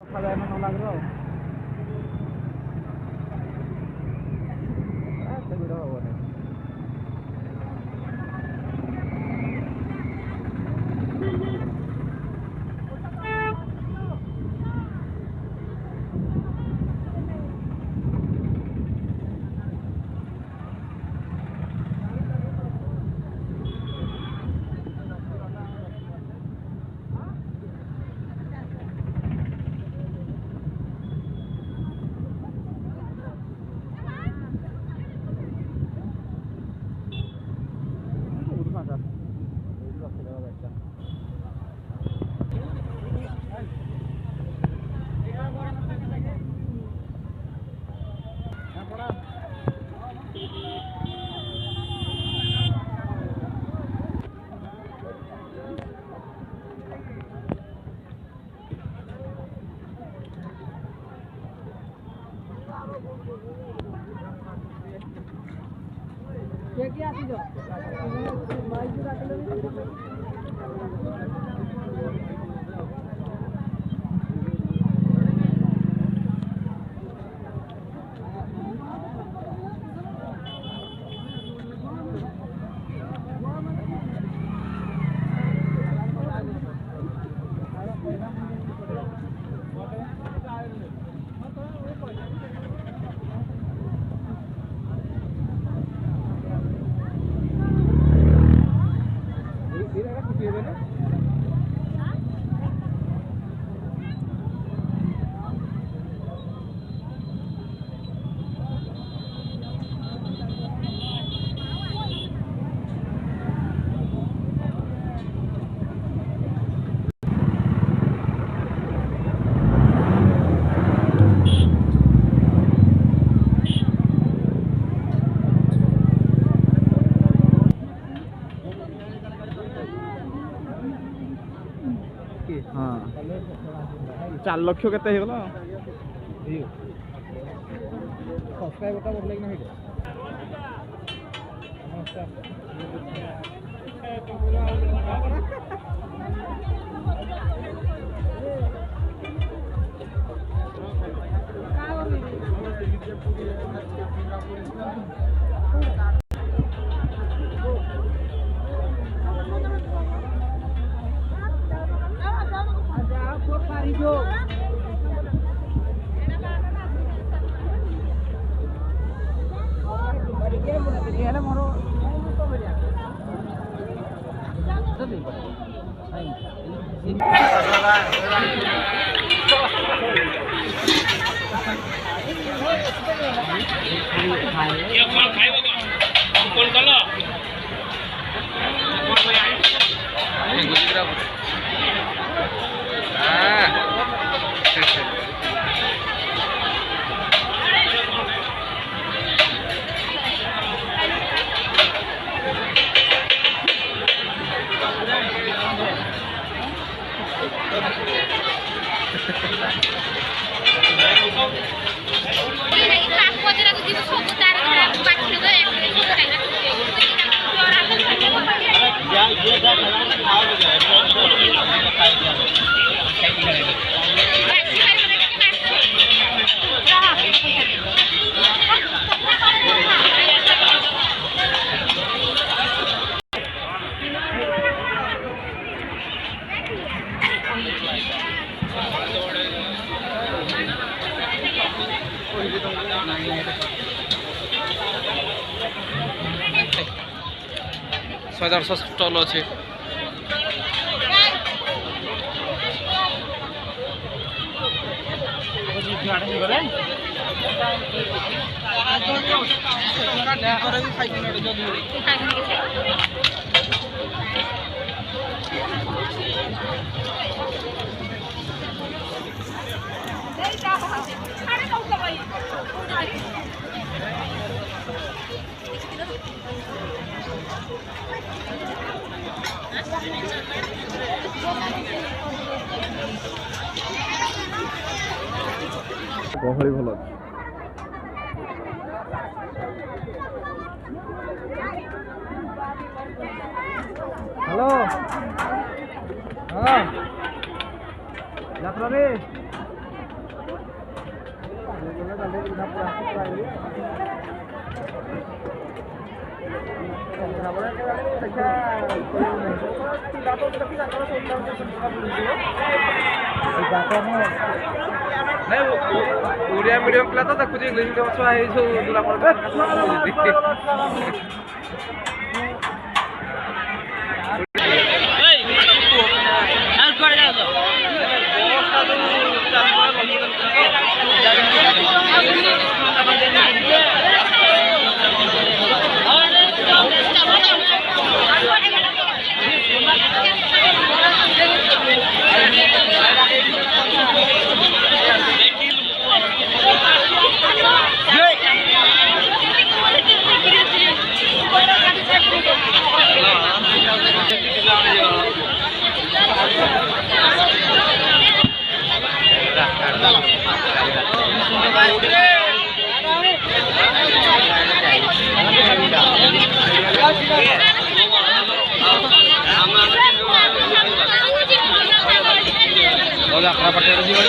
Kaya na nalagro. Seguro ako na. क्या आती जो बाइक जो रख लो हाँ 4 लक्ष केते हे गला सब्सक्राइब बता बोल लेकिन हेडो सौ स्टॉल अच्छे गहली भल अच्छे हेलो हाँ यात्रा रे ଓଡ଼ିଆ ମିଡ଼ିୟମ୍ ପିଲା ତ ଦେଖୁଛି ଇଂଲିଶ ମିଡ଼ିୟମ୍ ଛୁଆ ଏଇ ସବୁ ଦୁଲା ପଡ଼ିଲେ ଯାତ୍ରା ପାଟିଆରେ ଯିବ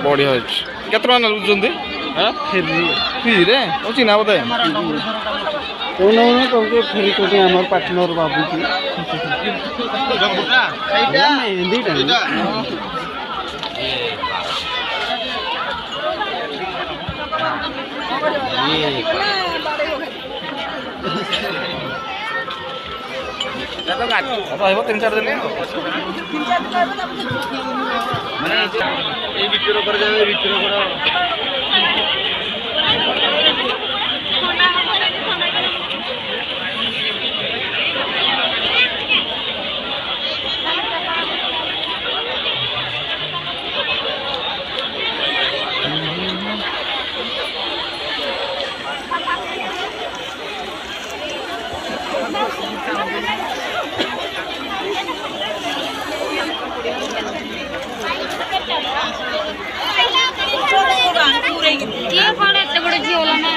ବଢ଼ିଆ ଅଛି କେତେ ଟଙ୍କା ନେଉଛନ୍ତି ଫ୍ରିରେ ଚିହ୍ନା ବୋଧେ କହୁନ କହୁଛି ଫେରି କୋଉଠି ଆମର ପାର୍ଟନର ଭାବୁଛି ରହିବ 3-4 ଦିନ ମାନେ এই ভিতরে করে যাবে ভিতরে করে ये कौन है इतने बड़े जी वाला मैं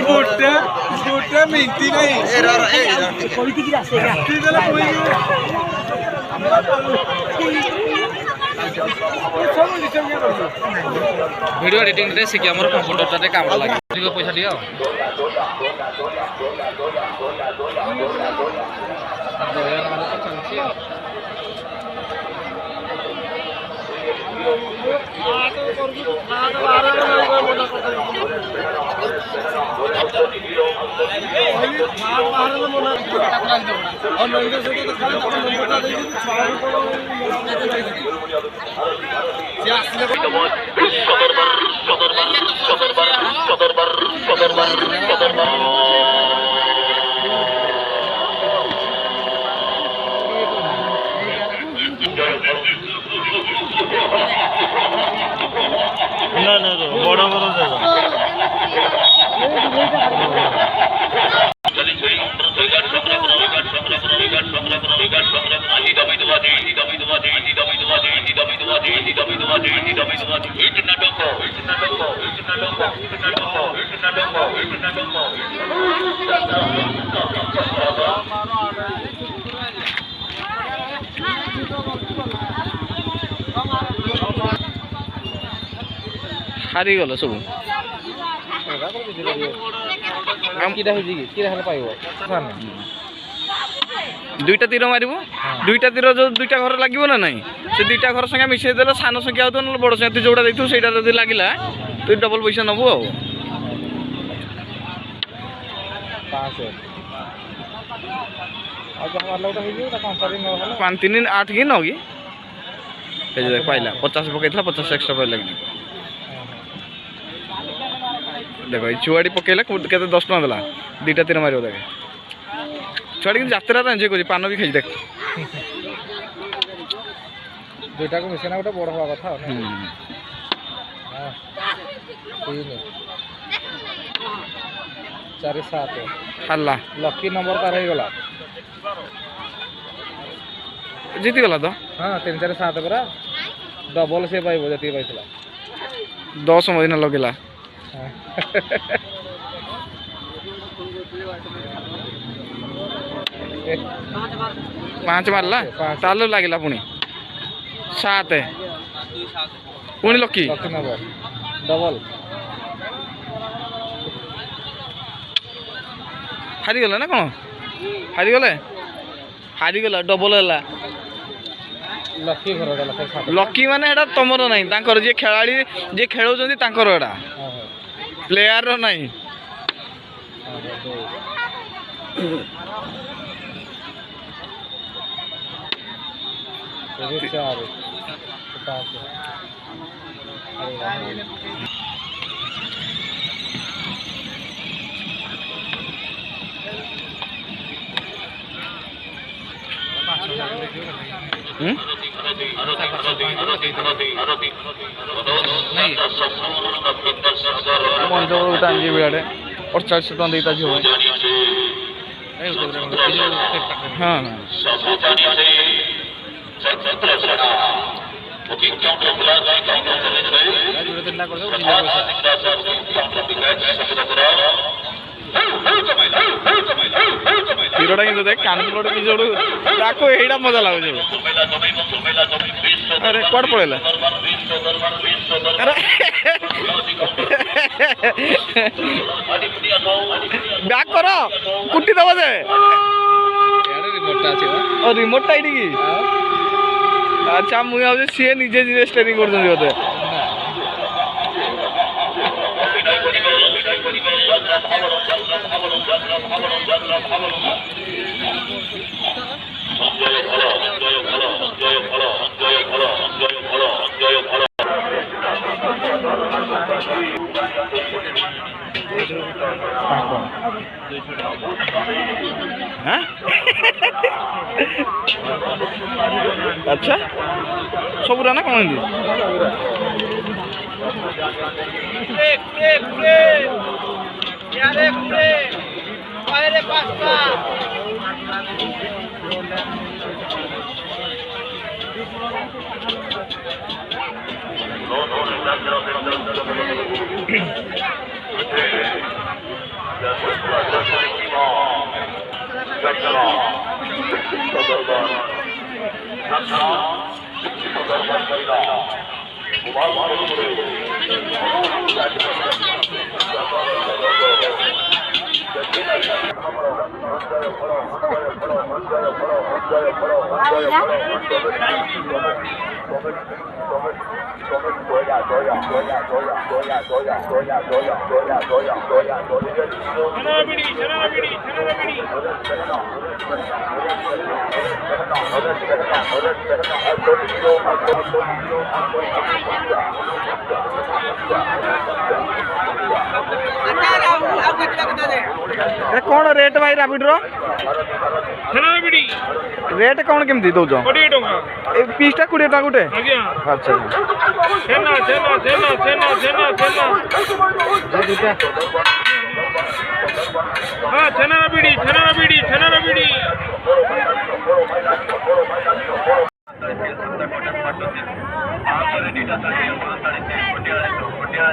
गोटे मिनटी नहीं वीडियो एडिटिंग रे से हमर कंप्यूटर रे काम लागे दिगो पैसा दियो ना बड़ा बड़ा ହାରିଗଲ ସବୁ ଦୁଇଟା ତୀର ମାରିବୁ ଦୁଇଟା ତୀର ଯୋଉ ଦୁଇଟା ଘର ଲାଗିବ ନା ନାଇଁ ସେ ଦୁଇଟା ଘର ସଂଖ୍ୟା ମିଶେଇ ଦେଲେ ସାନ ସଂଖ୍ୟା ହଉଥିବ ନହେଲେ ବଡ଼ ସଂଖ୍ୟା ଯୋଉଟା ଦେଇଥିବୁ ସେଇଟା ଯଦି ଲାଗିଲା ତୁଇ ଡବଲ ପଇସା ନେବୁ ଆଉ 5 3 8 କି 9 କି देख पाइला 50 पकईला 50 एक्स्ट्रा पाइला कि देख छुआड़ी पकईला के 10 टका देला दुईटा तीर मार देख छुआड़ी यात्रा एंजय कर पान भी खाई देख दुईटा को मिसेना गोटे बड़ हवा कथा चार सात हल्ला लकी नंबर तार हो गला जीति गला तो हाँ 3 4 7 परा डबल से पाइबो जति पाइतला 10 महीना लगेला पाँच मारला तालो लागिला पुणी 7 पुणी लकी नंबर डबल हारी गला ना कौन हारी गले हारी गला डबल है लकी घर लकी माने एटा तमरो नहीं तांकर जे खेलाड़ी जे खेलौजंदी तांकर एटा प्लेयर रो नहीं टांगी बिड़े 48 टका देता झील हाँ तीरटा कि देख कान कि यहीटा मजा लगुच अरे कौन पड़ेगा अरे बैक कर कुटी दब जे रिमोटा ये कि अच्छा मुझे सी निजे निजे स्टेरिंग कर अच्छा सब ना कौन कौन रेट भाई राबिडर रेट कौन केमती दौच पीसटा 20 टका गोटे अच्छा 5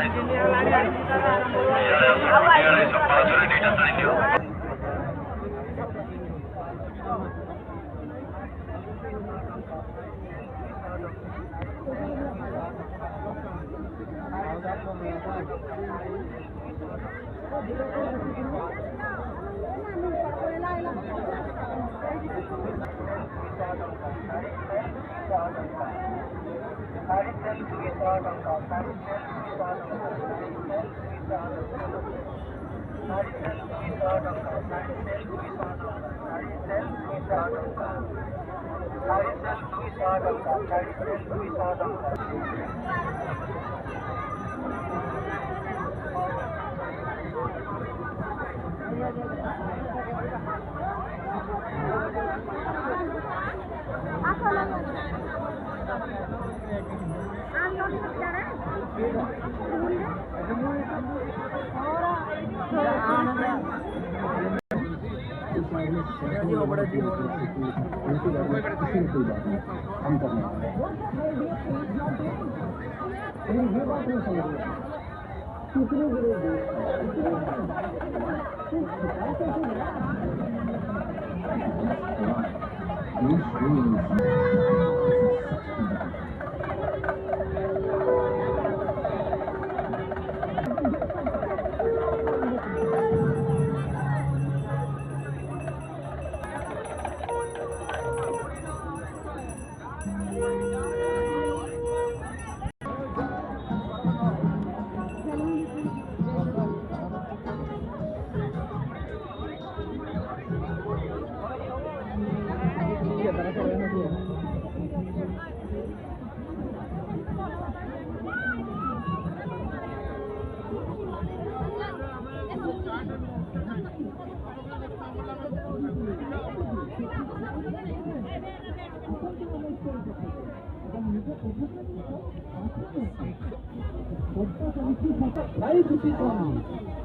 rupees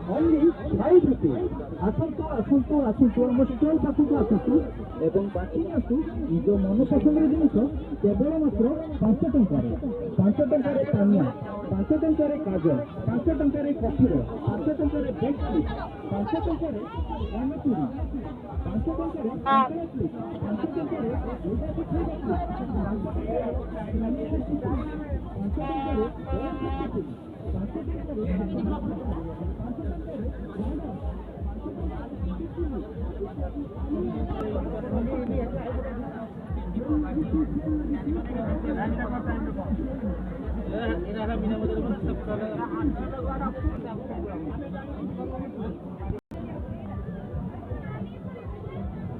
only 5 rupees ଆସନ୍ତୁ ଆମ ଷ୍ଟଲ୍ ପାଖକୁ ଆସନ୍ତୁ ଏବଂ ବାଛି ନିଅନ୍ତୁ ନିଜ ମନ ପସନ୍ଦର ଜିନିଷ କେବଳ ମାତ୍ର 5 ଟଙ୍କାରେ। 5 ଟଙ୍କାରେ ପାନିଆ, 5 ଟଙ୍କାରେ କାଜଲ, 5 ଟଙ୍କାରେ କଫିର, 5 ଟଙ୍କାରେ ବେଡ୍ କ୍ଲିପ୍, 5 ଟଙ୍କାରେ ପାନିପୁରି, 5 ଟଙ୍କାରେ କ୍ଲିପ୍, 5 ଟଙ୍କାରେ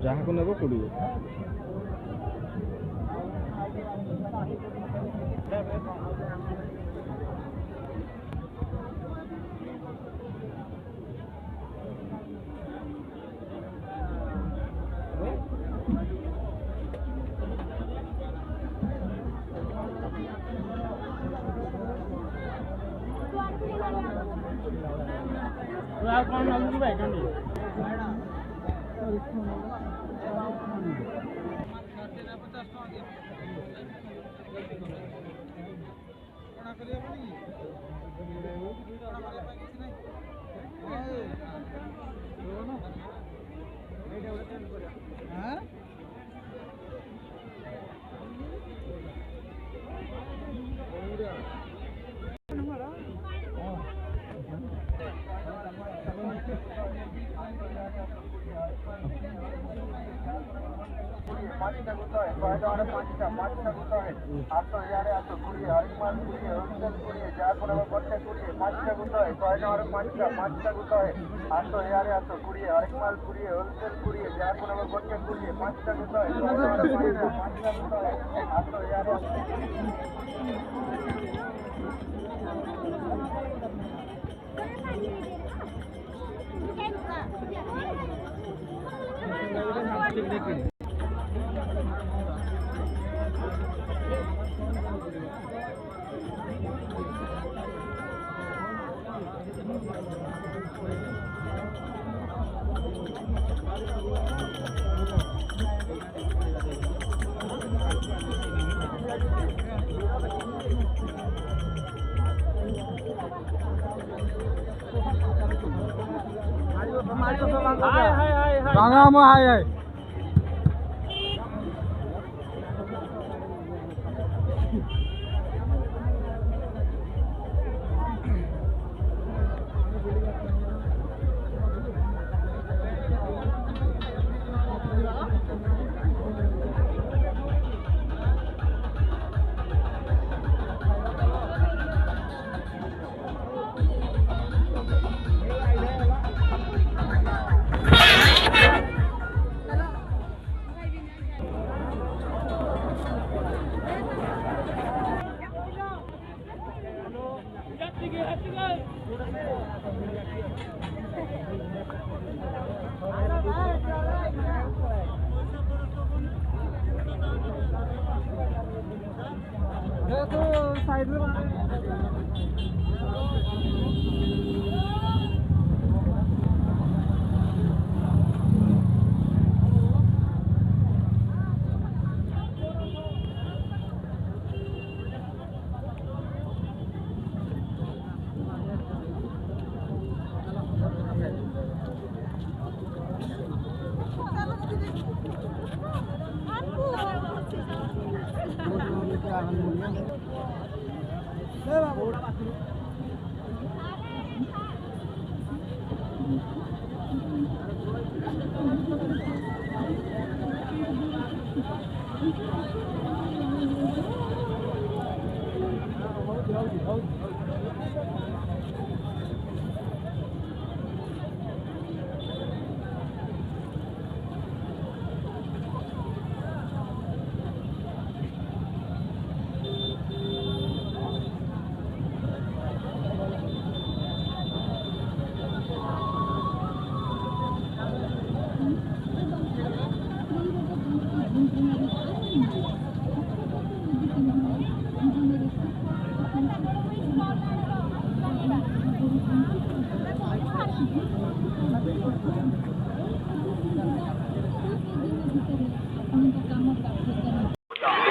ଯାହାକୁ ନେବ 20। ভাঙা আমার হাই হাই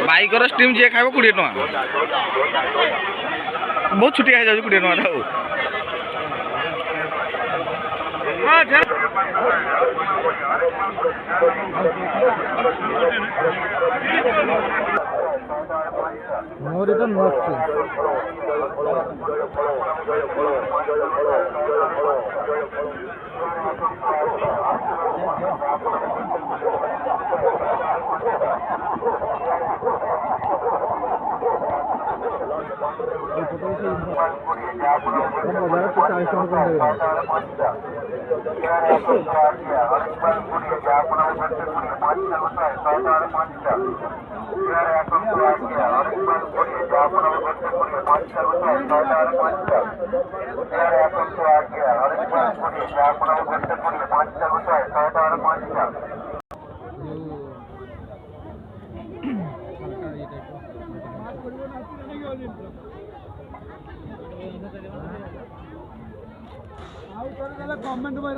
ବାଇକର ଷ୍ଟିମ୍ ଯିଏ ଖାଇବ 20 ଟଙ୍କା ବହୁତ ଛୁଟିଆ ହେଇଯାଉଛି 20 ଟଙ୍କା ଆଉ ମୋର ତ ମସ୍ତ कमेंट में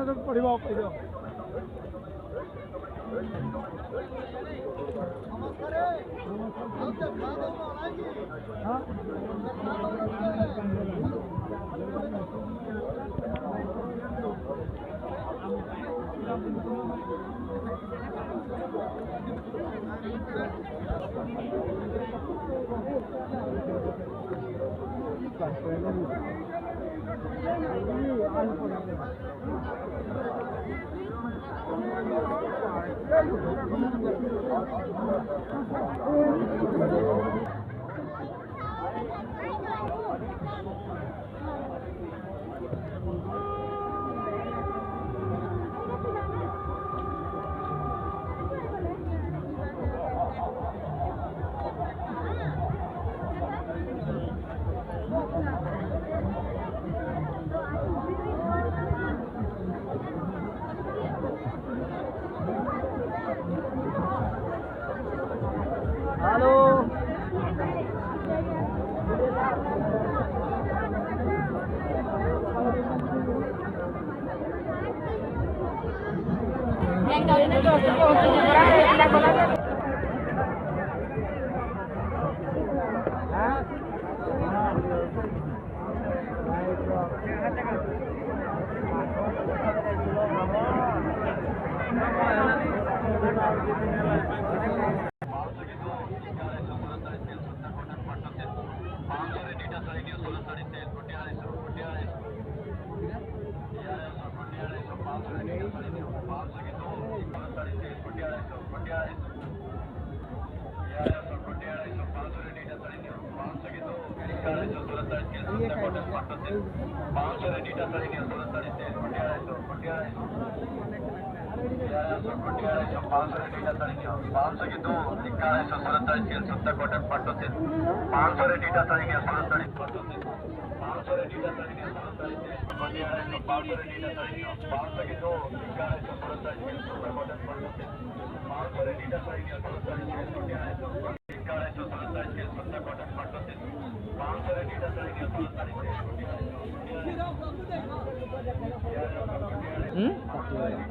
पढ़ा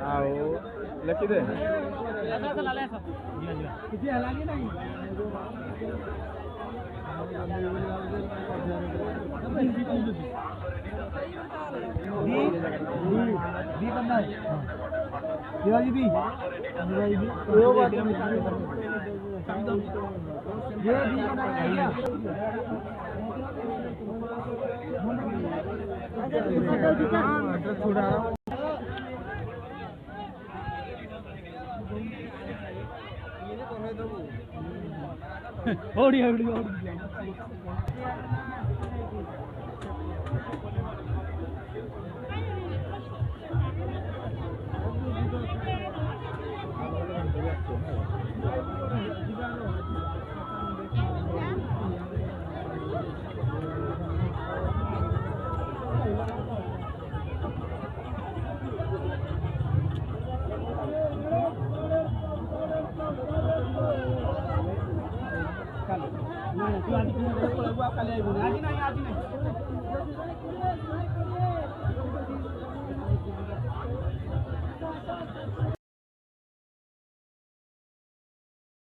ଆଉ ଲେଖିଦେ କାଲି